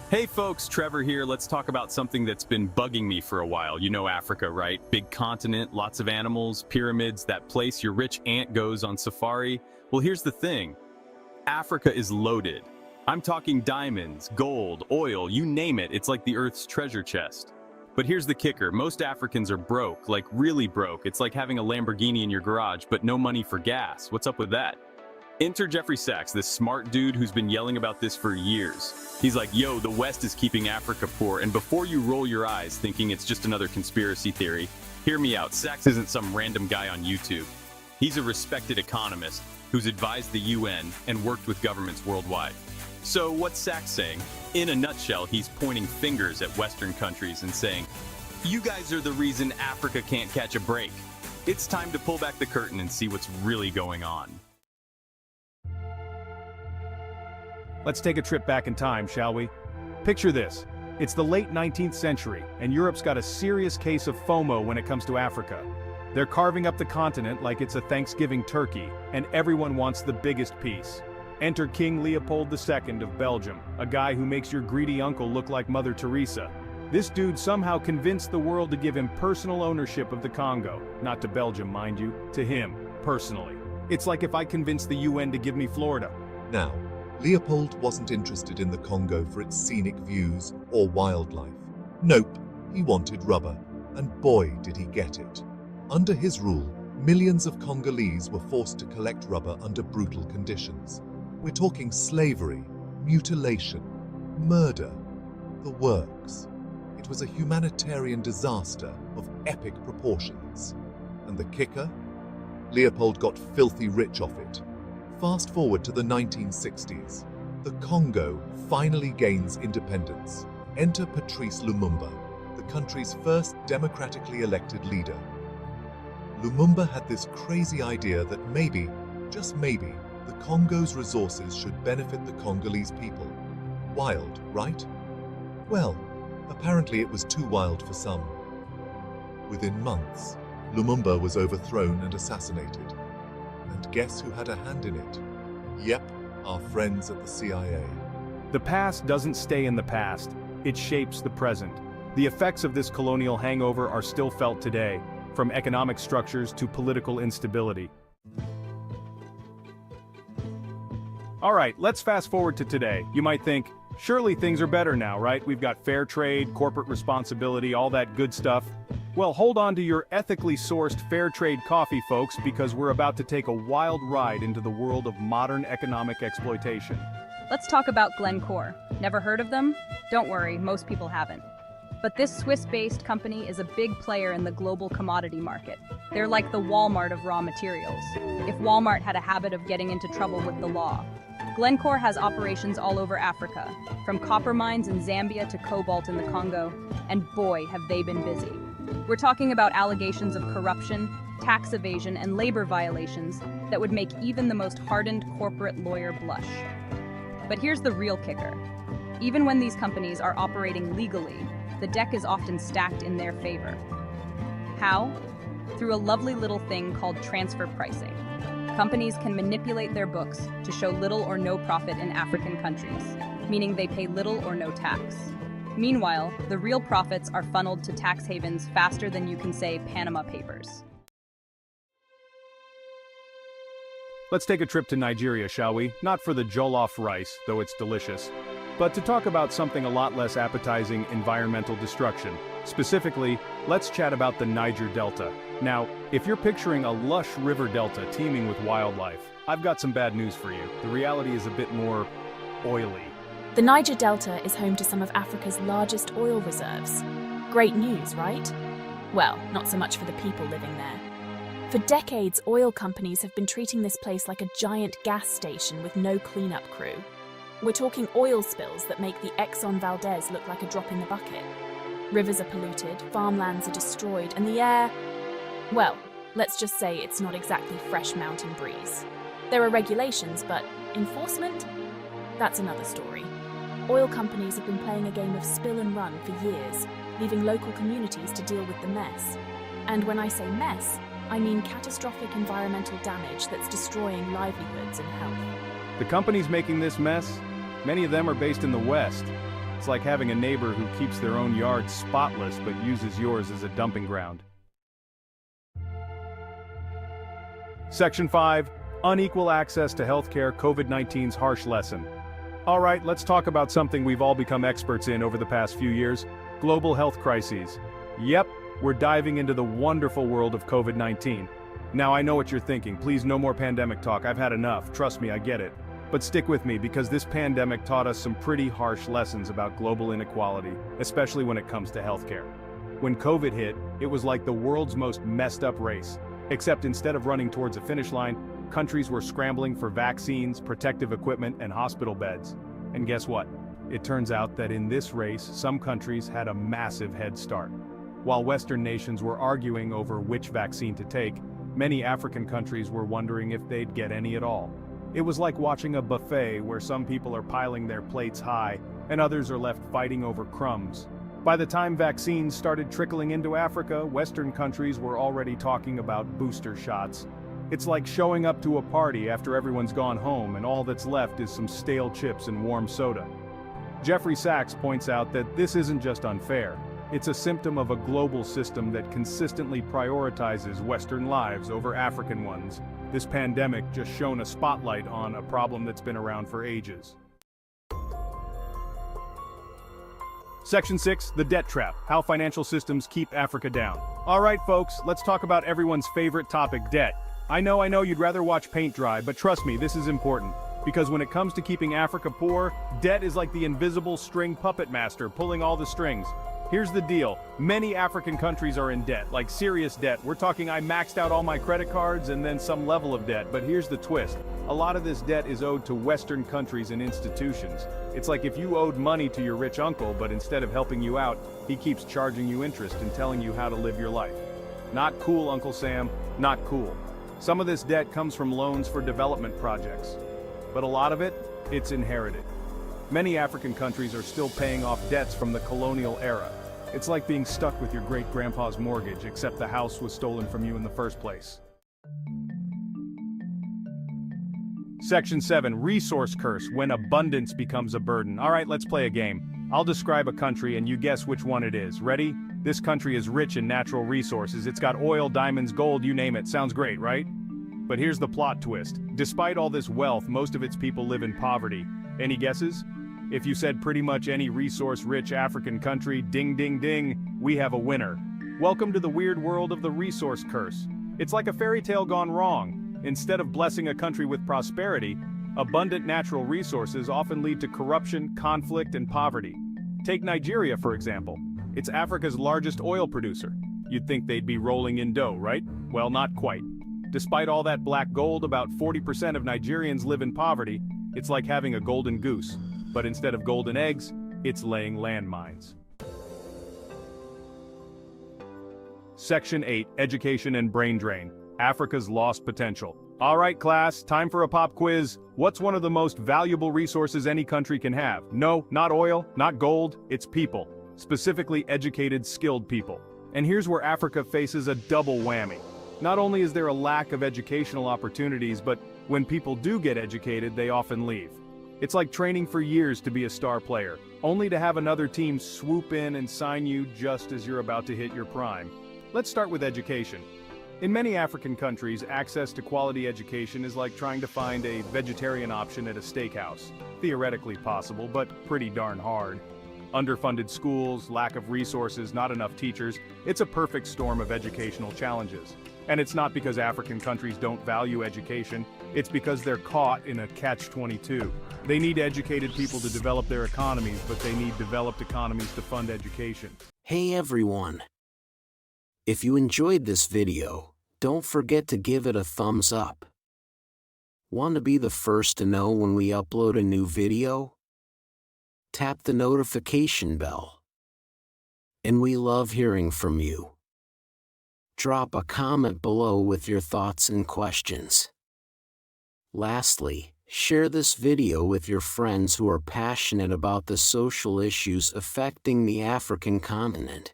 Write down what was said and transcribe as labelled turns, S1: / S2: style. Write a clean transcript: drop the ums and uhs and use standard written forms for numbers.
S1: Hey folks, Trevor here. Let's talk about something that's been bugging me for a while. You know Africa, right? Big continent, lots of animals, pyramids, that place your rich aunt goes on safari. Well, here's the thing. Africa is loaded. I'm talking diamonds, gold, oil, you name it. It's like the Earth's treasure chest. But here's the kicker. Most Africans are broke, like really broke. It's like having a Lamborghini in your garage, but no money for gas. What's up with that? Enter Jeffrey Sachs, this smart dude who's been yelling about this for years. He's like, yo, the West is keeping Africa poor, and before you roll your eyes thinking it's just another conspiracy theory, hear me out. Sachs isn't some random guy on YouTube. He's a respected economist who's advised the UN and worked with governments worldwide. So what's Sachs saying? In a nutshell, he's pointing fingers at Western countries and saying, you guys are the reason Africa can't catch a break. It's time to pull back the curtain and see what's really going on.
S2: Let's take a trip back in time, shall we? Picture this. It's the late 19th century, and Europe's got a serious case of FOMO when it comes to Africa. They're carving up the continent like it's a Thanksgiving turkey, and everyone wants the biggest piece. Enter King Leopold II of Belgium, a guy who makes your greedy uncle look like Mother Teresa. This dude somehow convinced the world to give him personal ownership of the Congo. Not to Belgium, mind you, to him, personally. It's like if I convinced the UN to give me Florida.
S3: Now, Leopold wasn't interested in the Congo for its scenic views or wildlife. Nope, he wanted rubber, and boy did he get it. Under his rule, millions of Congolese were forced to collect rubber under brutal conditions. We're talking slavery, mutilation, murder, the works. It was a humanitarian disaster of epic proportions. And the kicker? Leopold got filthy rich off it. Fast forward to the 1960s. The Congo finally gains independence. Enter Patrice Lumumba, the country's first democratically elected leader. Lumumba had this crazy idea that maybe, just maybe, the Congo's resources should benefit the Congolese people. Wild, right? Well, apparently it was too wild for some. Within months, Lumumba was overthrown and assassinated. And guess who had a hand in it? Yep, our friends at the CIA.
S2: The past doesn't stay in the past, it shapes the present. The effects of this colonial hangover are still felt today, from economic structures to political instability. Alright, let's fast forward to today. You might think, surely things are better now, right? We've got fair trade, corporate responsibility, all that good stuff. Well, hold on to your ethically sourced fair trade coffee, folks, because we're about to take a wild ride into the world of modern economic exploitation.
S4: Let's talk about Glencore. Never heard of them? Don't worry, most people haven't. But this Swiss-based company is a big player in the global commodity market. They're like the Walmart of raw materials. If Walmart had a habit of getting into trouble with the law. Glencore has operations all over Africa, from copper mines in Zambia to cobalt in the Congo, and boy, have they been busy. We're talking about allegations of corruption, tax evasion, and labor violations that would make even the most hardened corporate lawyer blush. But here's the real kicker. Even when these companies are operating legally, the deck is often stacked in their favor. How? Through a lovely little thing called transfer pricing. Companies can manipulate their books to show little or no profit in African countries, meaning they pay little or no tax. Meanwhile, the real profits are funneled to tax havens faster than you can say Panama Papers.
S2: Let's take a trip to Nigeria, shall we? Not for the jollof rice, though it's delicious, but to talk about something a lot less appetizing: environmental destruction. Specifically, let's chat about the Niger Delta. Now, if you're picturing a lush river delta teeming with wildlife, I've got some bad news for you. The reality is a bit more oily.
S5: The Niger Delta is home to some of Africa's largest oil reserves. Great news, right? Well, not so much for the people living there. For decades, oil companies have been treating this place like a giant gas station with no cleanup crew. We're talking oil spills that make the Exxon Valdez look like a drop in the bucket. Rivers are polluted, farmlands are destroyed, and the air, well, let's just say it's not exactly fresh mountain breeze. There are regulations, but enforcement? That's another story. Oil companies have been playing a game of spill and run for years, leaving local communities to deal with the mess. And when I say mess, I mean catastrophic environmental damage that's destroying livelihoods and health.
S2: The companies making this mess, many of them are based in the West. It's like having a neighbor who keeps their own yard spotless but uses yours as a dumping ground. Section 5. Unequal access to healthcare, COVID-19's harsh lesson. Alright, let's talk about something we've all become experts in over the past few years: global health crises. Yep, we're diving into the wonderful world of COVID-19. Now I know what you're thinking, please no more pandemic talk, I've had enough, trust me, I get it. But stick with me because this pandemic taught us some pretty harsh lessons about global inequality, especially when it comes to healthcare. When COVID hit, it was like the world's most messed up race. Except instead of running towards a finish line, countries were scrambling for vaccines, protective equipment, and hospital beds. And guess what? It turns out that in this race, some countries had a massive head start. While Western nations were arguing over which vaccine to take, many African countries were wondering if they'd get any at all. It was like watching a buffet where some people are piling their plates high and others are left fighting over crumbs. By the time vaccines started trickling into Africa, Western countries were already talking about booster shots. It's like showing up to a party after everyone's gone home and all that's left is some stale chips and warm soda. Jeffrey Sachs points out that this isn't just unfair, it's a symptom of a global system that consistently prioritizes Western lives over African ones. This pandemic just shone a spotlight on a problem that's been around for ages. Section 6, the debt trap, how financial systems keep Africa down. Alright folks, let's talk about everyone's favorite topic, debt. I know you'd rather watch paint dry, but trust me, this is important. Because when it comes to keeping Africa poor, debt is like the invisible string puppet master pulling all the strings. Here's the deal, many African countries are in debt, like serious debt. We're talking I maxed out all my credit cards and then some level of debt, but here's the twist. A lot of this debt is owed to Western countries and institutions. It's like if you owed money to your rich uncle, but instead of helping you out, he keeps charging you interest and telling you how to live your life. Not cool, Uncle Sam, not cool. Some of this debt comes from loans for development projects, but a lot of it, it's inherited. Many African countries are still paying off debts from the colonial era. It's like being stuck with your great-grandpa's mortgage, except the house was stolen from you in the first place. Section 7, resource curse, when abundance becomes a burden. Alright, let's play a game. I'll describe a country and you guess which one it is. Ready? This country is rich in natural resources. It's got oil, diamonds, gold, you name it. Sounds great, right? But here's the plot twist. Despite all this wealth, most of its people live in poverty. Any guesses? If you said pretty much any resource-rich African country, ding ding ding, we have a winner. Welcome to the weird world of the resource curse. It's like a fairy tale gone wrong. Instead of blessing a country with prosperity, abundant natural resources often lead to corruption, conflict, and poverty. Take Nigeria, for example. It's Africa's largest oil producer. You'd think they'd be rolling in dough, right? Well, not quite. Despite all that black gold, about 40% of Nigerians live in poverty. It's like having a golden goose. But instead of golden eggs, it's laying landmines. Section 8, Education and Brain Drain, Africa's Lost Potential. Alright class, time for a pop quiz. What's one of the most valuable resources any country can have? No, not oil, not gold, it's people. Specifically educated, skilled people. And here's where Africa faces a double whammy. Not only is there a lack of educational opportunities, but when people do get educated, they often leave. It's like training for years to be a star player, only to have another team swoop in and sign you just as you're about to hit your prime. Let's start with education. In many African countries, access to quality education is like trying to find a vegetarian option at a steakhouse. Theoretically possible, but pretty darn hard. Underfunded schools, lack of resources, not enough teachers, it's a perfect storm of educational challenges. And it's not because African countries don't value education, it's because they're caught in a catch-22. They need educated people to develop their economies, but they need developed economies to fund education.
S6: Hey everyone! If you enjoyed this video, don't forget to give it a thumbs up. Want to be the first to know when we upload a new video? Tap the notification bell. And we love hearing from you. Drop a comment below with your thoughts and questions. Lastly, share this video with your friends who are passionate about the social issues affecting the African continent.